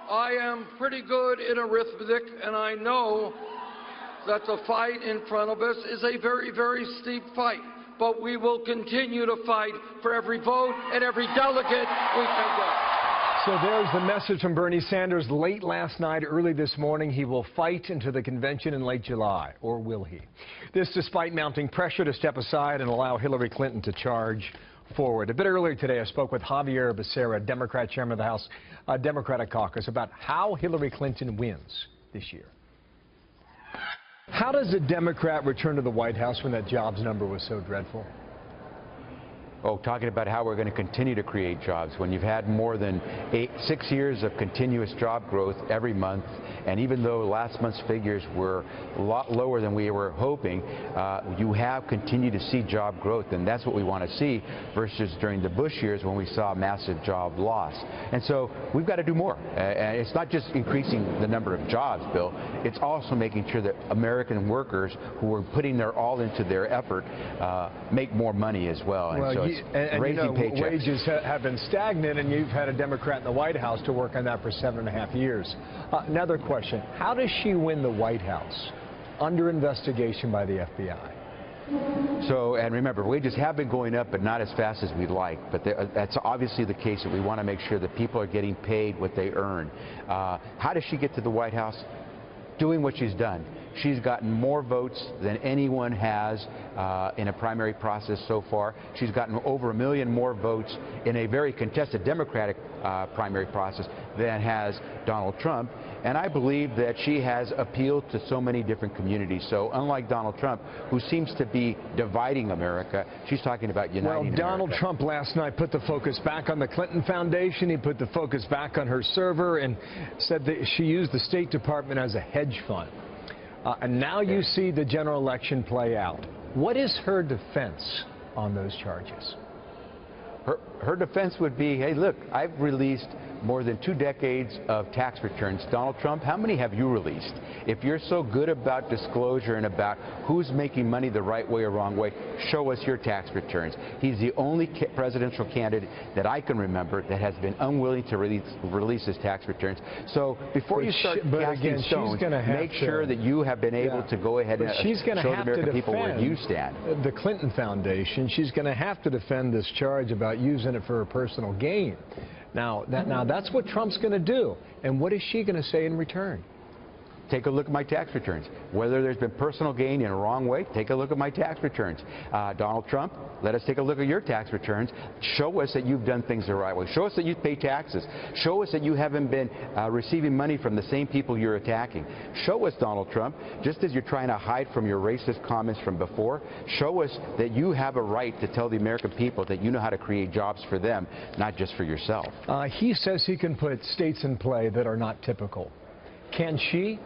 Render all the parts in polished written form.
I am pretty good in arithmetic, and I know that the fight in front of us is a very, very steep fight. But we will continue to fight for every vote and every delegate we can get. So there's the message from Bernie Sanders late last night, early this morning. He will fight into the convention in late July, or will he? This despite mounting pressure to step aside and allow Hillary Clinton to charge forward. A bit earlier today, I spoke with Javier Becerra, Democrat chairman of the House Democratic Caucus, about how Hillary Clinton wins this year. How does a Democrat return to the White House when that jobs number was so dreadful? Oh, talking about how we're going to continue to create jobs when you've had more than 6 years of continuous job growth every month, and even though last month's figures were a lot lower than we were hoping, you have continued to see job growth, and that's what we want to see versus during the Bush years when we saw massive job loss. And so we've got to do more. And it's not just increasing the number of jobs, Bill, it's also making sure that American workers who are putting their all into their effort make more money as well. And so and you know, wages have been stagnant, and you've had a Democrat in the White House to work on that for 7.5 years. Another question, how does she win the White House under investigation by the FBI? So, and remember, wages have been going up, but not as fast as we'd like. But that's obviously the case, that we want to make sure that people are getting paid what they earn. How does she get to the White House? Doing what she's done. She's gotten more votes than anyone has in a primary process so far. She's gotten over 1 million more votes in a very contested Democratic primary process than has Donald Trump. And I believe that she has appealed to so many different communities. So unlike Donald Trump, who seems to be dividing America, she's talking about uniting America. Well, Donald Trump last night put the focus back on the Clinton Foundation. He put the focus back on her server and said that she used the State Department as a hedge fund. And now you see the general election play out. What is her defense on those charges? Her defense would be, hey, look, I've released more than 2 decades of tax returns. Donald Trump, how many have you released? If you're so good about disclosure and about who's making money the right way or wrong way, show us your tax returns. He's the only presidential candidate that I can remember that has been unwilling to release his tax returns. So before you start casting stones, make sure that you have been able to go ahead and show the American people where you stand. The Clinton Foundation, she's going to have to defend this charge about using it for her personal gain. Now that's what Trump's going to do. And what is she going to say in return? Take a look at my tax returns. Whether there's been personal gain in a wrong way, take a look at my tax returns. Donald Trump, let us take a look at your tax returns. Show us that you've done things the right way. Show us that you pay taxes. Show us that you haven't been receiving money from the same people you're attacking. Show us, Donald Trump, just as you're trying to hide from your racist comments from before, show us that you have a right to tell the American people that you know how to create jobs for them, not just for yourself. He says he can put states in play that are not typical. Can she?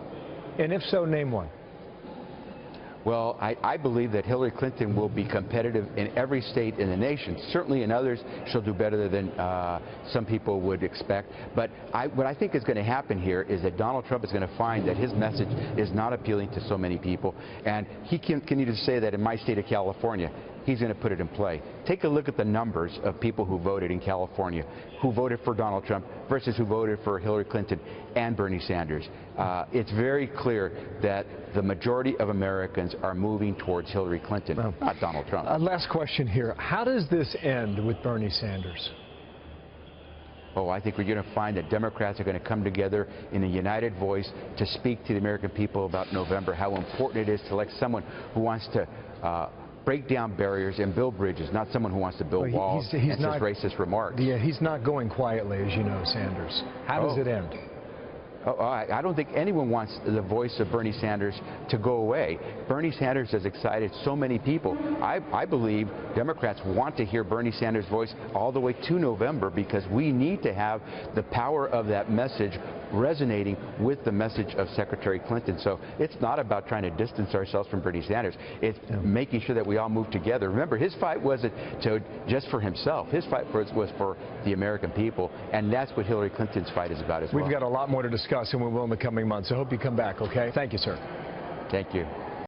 And if so, name one. Well, I believe that Hillary Clinton will be competitive in every state in the nation. Certainly in others, she'll do better than some people would expect. But what I think is going to happen here is that Donald Trump is going to find that his message is not appealing to so many people. And he can either say that in my state of California, he's going to put it in play. Take a look at the numbers of people who voted in California, who voted for Donald Trump versus who voted for Hillary Clinton and Bernie Sanders. It's very clear that the majority of Americans are moving towards Hillary Clinton, not Donald Trump. Last question here. How does this end with Bernie Sanders? Oh, I think we're going to find that Democrats are going to come together in a united voice to speak to the American people about November, how important it is to elect someone who wants to break down barriers and build bridges, not someone who wants to build walls and says racist remarks. Yeah, he's not going quietly, as you know, Sanders. How does it end? I don't think anyone wants the voice of Bernie Sanders to go away. Bernie Sanders has excited so many people. I believe Democrats want to hear Bernie Sanders' voice all the way to November, because we need to have the power of that message resonating with the message of Secretary Clinton. So it's not about trying to distance ourselves from Bernie Sanders. It's making sure that we all move together. Remember, his fight wasn't just for himself. His fight was for the American people, and that's what Hillary Clinton's fight is about as well. We've got a lot more to discuss, and we will in the coming months. I hope you come back, okay? Thank you, sir. Thank you.